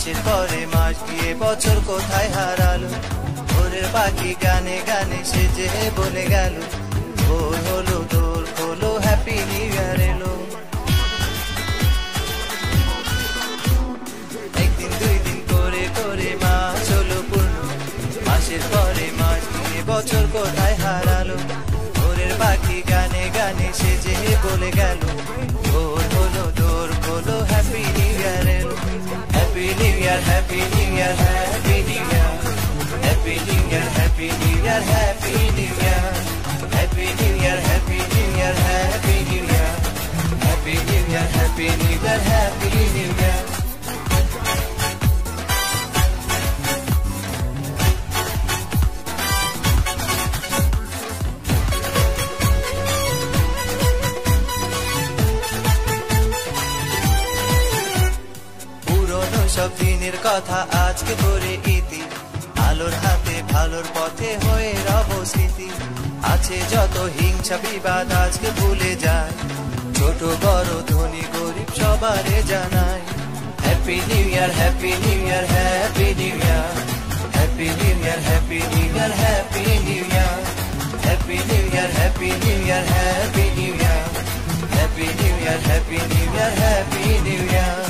মাসের পরে মাস গিয়ে বছর কোথায় হারালো, ভোরের পাখি গানে গানে সেজে বলে গেল, ভোর হলো দোর হলো হ্যাপি নিউ ইয়ার এলো। একদিন দুই দিন করে করে মাস হলো পূর্ণ, মাসের পরে মাস গিয়ে বছর কোথায় হারালো, ভোরের পাখি গানে গানে সেজে বলে গেল, ভোর হলো দোর হলো হ্যাপি নিউ ইয়ার এলো। Happy new year happy new year happy new year, happy new year happy new year happy new year, happy new year happy new year happy new year, happy new year happy new year happy new year. সব দিনের কথা আজকে করে ইতি, আলোর হাতে ভালোর পথে হয়ে রব স্মৃতি, আছে যত হিংসা বিবাদ আজকে ভুলে যায়, ছোট বড় ধনী গরিব সবারে জানায়, happy new year happy new year happy new year, happy new year happy new year happy new year, happy new year happy new year happy new year, happy new year happy new year happy new year.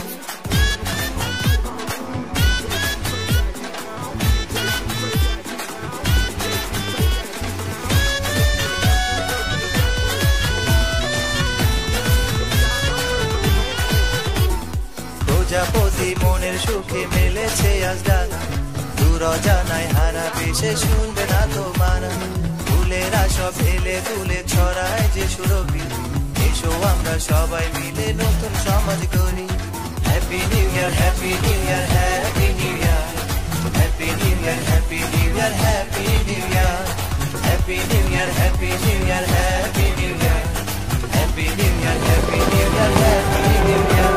প্রজাপতি মনের সুখে মেলেছে আজ ডানা, দূর জানায় হারাবে সে শুনবে না তো মানা, ফুলেরা সব এলে তুলে ছড়ায় যে সুরভি, এসো আমরা সবাই মিলে নতুন সমাজ গড়ি। Happy new year happy new year happy new year, happy new year happy new year happy new year, happy new year happy new year happy new year, happy new year happy new year happy new year.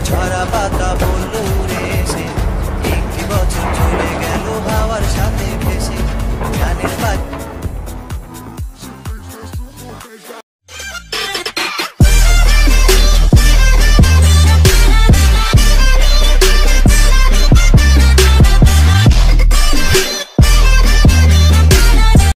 ঝরা পাতা